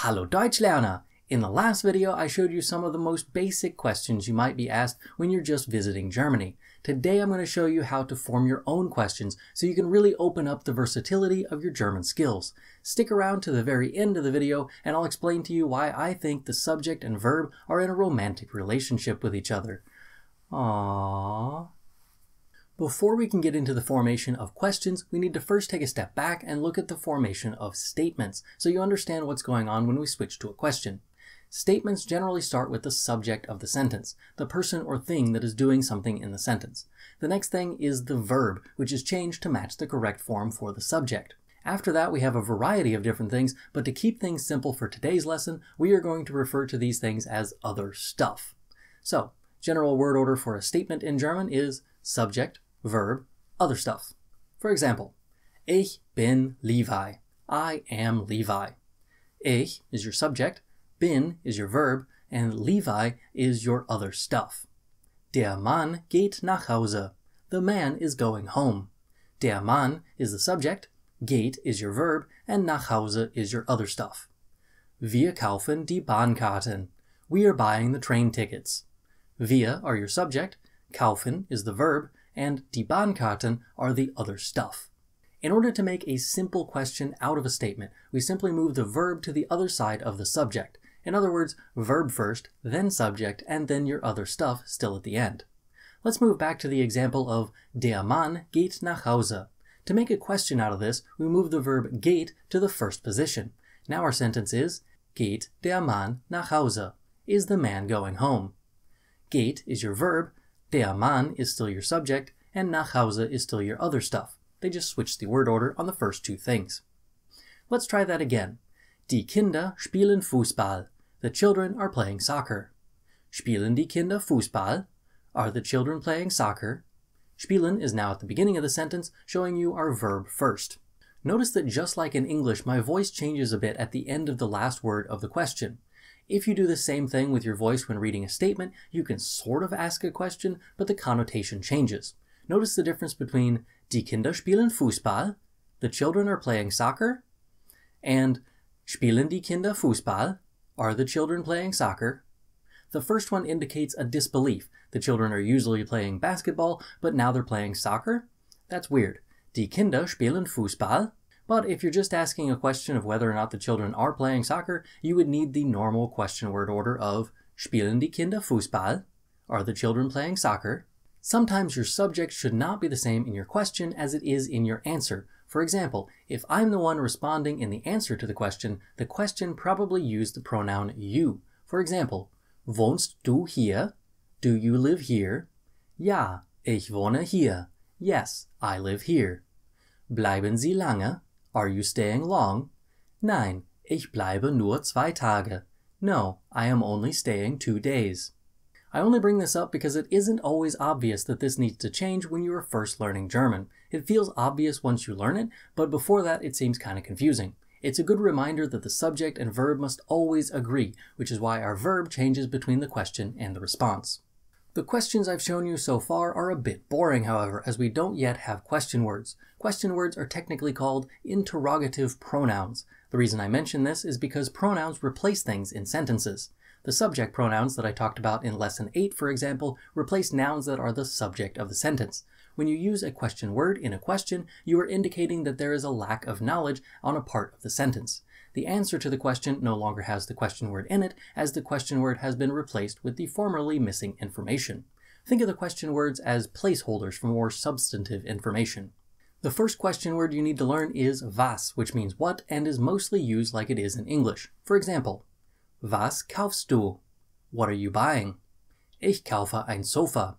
Hallo Deutschlerner! In the last video I showed you some of the most basic questions you might be asked when you're just visiting Germany. Today I'm going to show you how to form your own questions so you can really open up the versatility of your German skills. Stick around to the very end of the video and I'll explain to you why I think the subject and verb are in a romantic relationship with each other. Aww. Before we can get into the formation of questions, we need to first take a step back and look at the formation of statements, so you understand what's going on when we switch to a question. Statements generally start with the subject of the sentence, the person or thing that is doing something in the sentence. The next thing is the verb, which is changed to match the correct form for the subject. After that, we have a variety of different things, but to keep things simple for today's lesson, we are going to refer to these things as other stuff. So, general word order for a statement in German is subject, verb, other stuff. For example, Ich bin Levi. I am Levi. Ich is your subject, bin is your verb, and Levi is your other stuff. Der Mann geht nach Hause. The man is going home. Der Mann is the subject, geht is your verb, and nach Hause is your other stuff. Wir kaufen die Bahnkarten. We are buying the train tickets. Wir are your subject, kaufen is the verb, and die Bahnkarten are the other stuff. In order to make a simple question out of a statement, we simply move the verb to the other side of the subject. In other words, verb first, then subject, and then your other stuff still at the end. Let's move back to the example of Der Mann geht nach Hause. To make a question out of this, we move the verb geht to the first position. Now our sentence is, Geht der Mann nach Hause? Is the man going home? Geht is your verb, Der Mann is still your subject, and nach Hause is still your other stuff. They just switched the word order on the first two things. Let's try that again. Die Kinder spielen Fußball. The children are playing soccer. Spielen die Kinder Fußball? Are the children playing soccer? Spielen is now at the beginning of the sentence, showing you our verb first. Notice that just like in English, my voice changes a bit at the end of the last word of the question. If you do the same thing with your voice when reading a statement, you can sort of ask a question, but the connotation changes. Notice the difference between Die Kinder spielen Fußball, the children are playing soccer, and Spielen die Kinder Fußball, are the children playing soccer? The first one indicates a disbelief. The children are usually playing basketball, but now they're playing soccer? That's weird. Die Kinder spielen Fußball? But if you're just asking a question of whether or not the children are playing soccer, you would need the normal question word order of Spielen die Kinder Fußball? Are the children playing soccer? Sometimes your subject should not be the same in your question as it is in your answer. For example, if I'm the one responding in the answer to the question probably used the pronoun you. For example, Wohnst du hier? Do you live here? Ja, ich wohne hier. Yes, I live here. Bleiben Sie lange? Are you staying long? Nein, ich bleibe nur 2 Tage. No, I am only staying 2 days. I only bring this up because it isn't always obvious that this needs to change when you are first learning German. It feels obvious once you learn it, but before that it seems kind of confusing. It's a good reminder that the subject and verb must always agree, which is why our verb changes between the question and the response. The questions I've shown you so far are a bit boring, however, as we don't yet have question words. Question words are technically called interrogative pronouns. The reason I mention this is because pronouns replace things in sentences. The subject pronouns that I talked about in Lesson 8, for example, replace nouns that are the subject of the sentence. When you use a question word in a question, you are indicating that there is a lack of knowledge on a part of the sentence. The answer to the question no longer has the question word in it, as the question word has been replaced with the formerly missing information. Think of the question words as placeholders for more substantive information. The first question word you need to learn is was, which means what, and is mostly used like it is in English. For example, Was kaufst du? What are you buying? Ich kaufe ein Sofa.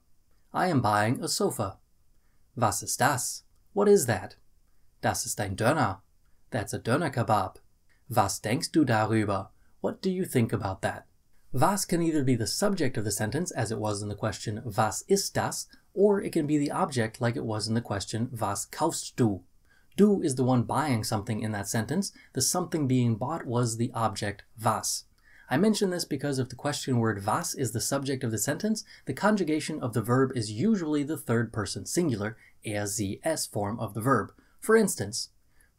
I am buying a sofa. Was ist das? What is that? Das ist ein Döner. That's a Döner kebab. Was denkst du darüber? What do you think about that? Was can either be the subject of the sentence, as it was in the question Was ist das? Or it can be the object like it was in the question Was kaufst du? Du is the one buying something in that sentence. The something being bought was the object was. I mention this because if the question word was is the subject of the sentence, the conjugation of the verb is usually the third person singular, sie, es form of the verb. For instance,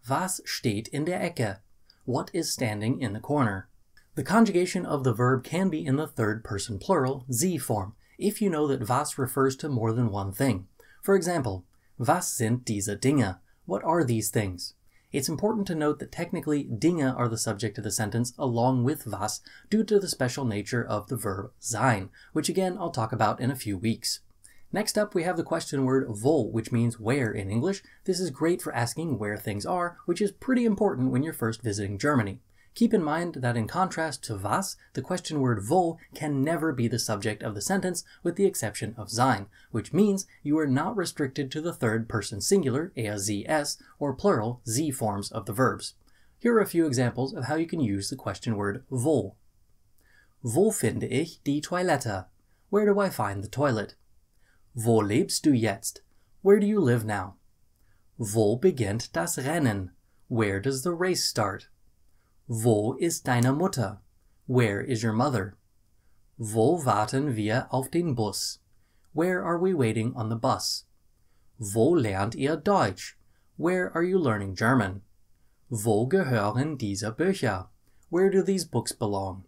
Was steht in der Ecke? What is standing in the corner? The conjugation of the verb can be in the third person plural, sie form, if you know that was refers to more than one thing. For example, was sind diese Dinge? What are these things? It's important to note that technically Dinge are the subject of the sentence along with was due to the special nature of the verb sein, which again I'll talk about in a few weeks. Next up we have the question word wo, which means where in English. This is great for asking where things are, which is pretty important when you're first visiting Germany. Keep in mind that in contrast to was, the question word wo can never be the subject of the sentence with the exception of sein, which means you are not restricted to the third person singular, er, sie, es, or plural, sie forms of the verbs. Here are a few examples of how you can use the question word wo. Wo finde ich die Toilette? Where do I find the toilet? Wo lebst du jetzt? Where do you live now? Wo beginnt das Rennen? Where does the race start? Wo ist deine Mutter? Where is your mother? Wo warten wir auf den Bus? Where are we waiting on the bus? Wo lernt ihr Deutsch? Where are you learning German? Wo gehören diese Bücher? Where do these books belong?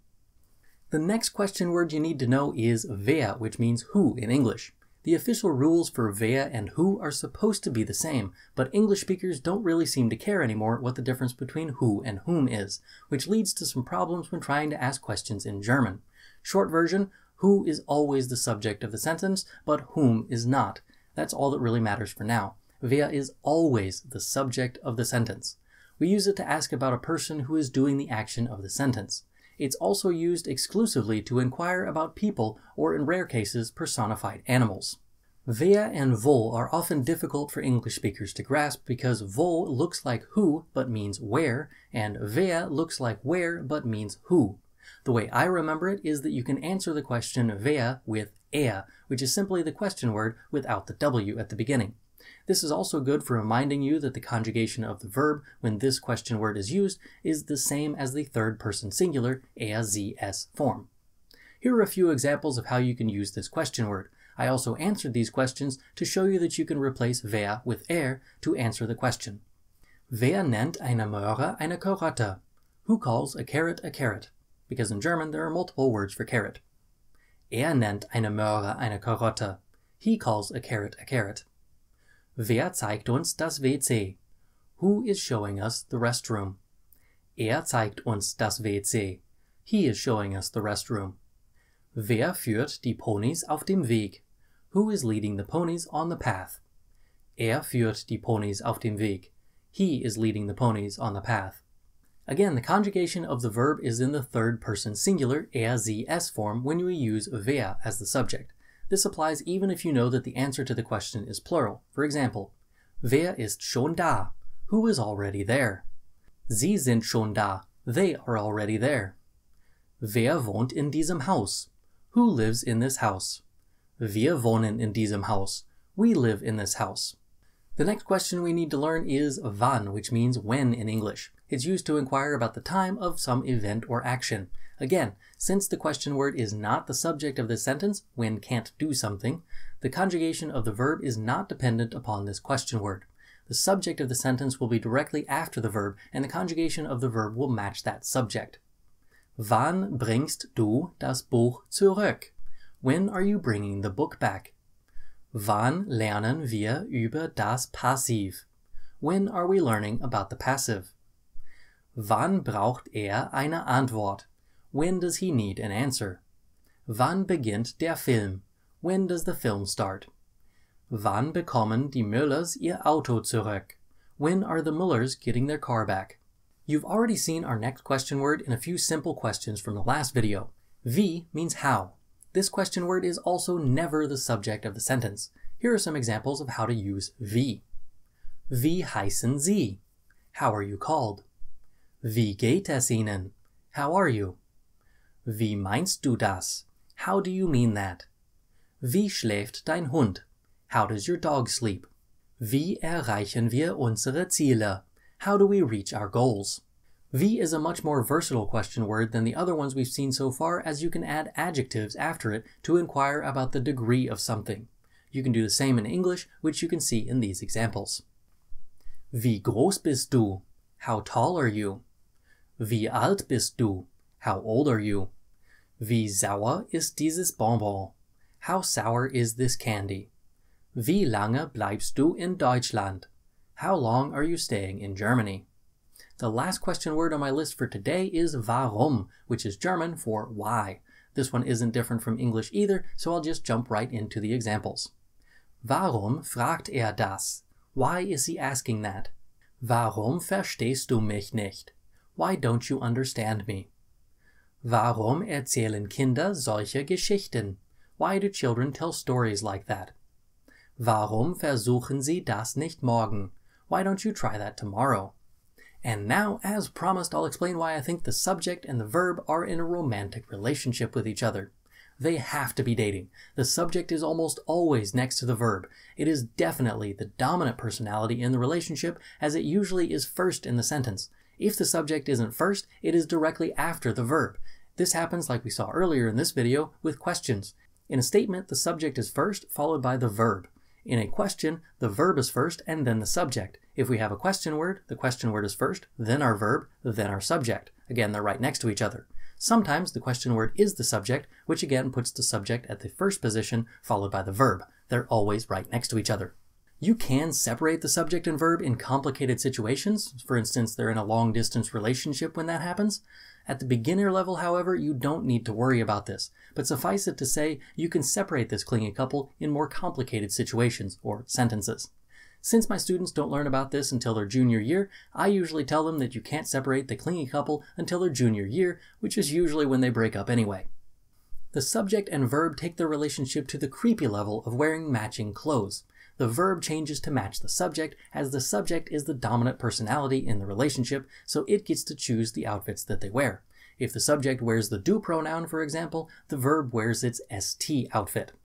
The next question word you need to know is wer, which means who in English. The official rules for wer and who are supposed to be the same, but English speakers don't really seem to care anymore what the difference between who and whom is, which leads to some problems when trying to ask questions in German. Short version, who is always the subject of the sentence, but whom is not. That's all that really matters for now. Wer is always the subject of the sentence. We use it to ask about a person who is doing the action of the sentence. It's also used exclusively to inquire about people or, in rare cases, personified animals. Wer and wo are often difficult for English speakers to grasp because wo looks like who but means where, and wer looks like where but means who. The way I remember it is that you can answer the question wer with er, which is simply the question word without the W at the beginning. This is also good for reminding you that the conjugation of the verb when this question word is used is the same as the third person singular er, sie, es form. Here are a few examples of how you can use this question word. I also answered these questions to show you that you can replace wer with er to answer the question. Wer nennt eine Möhre eine Karotte? Who calls a carrot a carrot? Because in German there are multiple words for carrot. Er nennt eine Möhre eine Karotte. He calls a carrot a carrot. Wer zeigt uns das WC? Who is showing us the restroom? Er zeigt uns das WC. He is showing us the restroom. Wer führt die Ponys auf dem Weg? Who is leading the ponies on the path? Er führt die Ponys auf dem Weg. He is leading the ponies on the path. Again, the conjugation of the verb is in the third person singular er, sie, es form when you use wer as the subject. This applies even if you know that the answer to the question is plural. For example, wer ist schon da? Who is already there? Sie sind schon da. They are already there. Wer wohnt in diesem Haus? Who lives in this house? Wir wohnen in diesem Haus. We live in this house. The next question we need to learn is wann, which means when in English. It's used to inquire about the time of some event or action. Again, since the question word is not the subject of this sentence, when can't do something, the conjugation of the verb is not dependent upon this question word. The subject of the sentence will be directly after the verb, and the conjugation of the verb will match that subject. Wann bringst du das Buch zurück? When are you bringing the book back? Wann lernen wir über das Passiv? When are we learning about the passive? Wann braucht er eine Antwort? When does he need an answer? Wann beginnt der Film? When does the film start? Wann bekommen die Müllers ihr Auto zurück? When are the Müllers getting their car back? You've already seen our next question word in a few simple questions from the last video. Wie means how. This question word is also never the subject of the sentence. Here are some examples of how to use wie. Wie heißen Sie? How are you called? Wie geht es Ihnen? How are you? Wie meinst du das? How do you mean that? Wie schläft dein Hund? How does your dog sleep? Wie erreichen wir unsere Ziele? How do we reach our goals? Wie is a much more versatile question word than the other ones we've seen so far, as you can add adjectives after it to inquire about the degree of something. You can do the same in English, which you can see in these examples. Wie groß bist du? How tall are you? Wie alt bist du? How old are you? Wie sauer ist dieses Bonbon? How sour is this candy? Wie lange bleibst du in Deutschland? How long are you staying in Germany? The last question word on my list for today is warum, which is German for why. This one isn't different from English either, so I'll just jump right into the examples. Warum fragt das? Why is he asking that? Warum verstehst du mich nicht? Why don't you understand me? Warum erzählen Kinder solche Geschichten? Why do children tell stories like that? Warum versuchen Sie das nicht morgen? Why don't you try that tomorrow? And now, as promised, I'll explain why I think the subject and the verb are in a romantic relationship with each other. They have to be dating. The subject is almost always next to the verb. It is definitely the dominant personality in the relationship, as it usually is first in the sentence. If the subject isn't first, it is directly after the verb. This happens, like we saw earlier in this video, with questions. In a statement, the subject is first, followed by the verb. In a question, the verb is first and then the subject. If we have a question word, the question word is first, then our verb, then our subject. Again, they're right next to each other. Sometimes the question word is the subject, which again puts the subject at the first position, followed by the verb. They're always right next to each other. You can separate the subject and verb in complicated situations. For instance, they're in a long-distance relationship when that happens. At the beginner level, however, you don't need to worry about this. But suffice it to say, you can separate this clingy couple in more complicated situations, or sentences. Since my students don't learn about this until their junior year, I usually tell them that you can't separate the clingy couple until their junior year, which is usually when they break up anyway. The subject and verb take their relationship to the creepy level of wearing matching clothes. The verb changes to match the subject, as the subject is the dominant personality in the relationship, so it gets to choose the outfits that they wear. If the subject wears the do pronoun, for example, the verb wears its st outfit.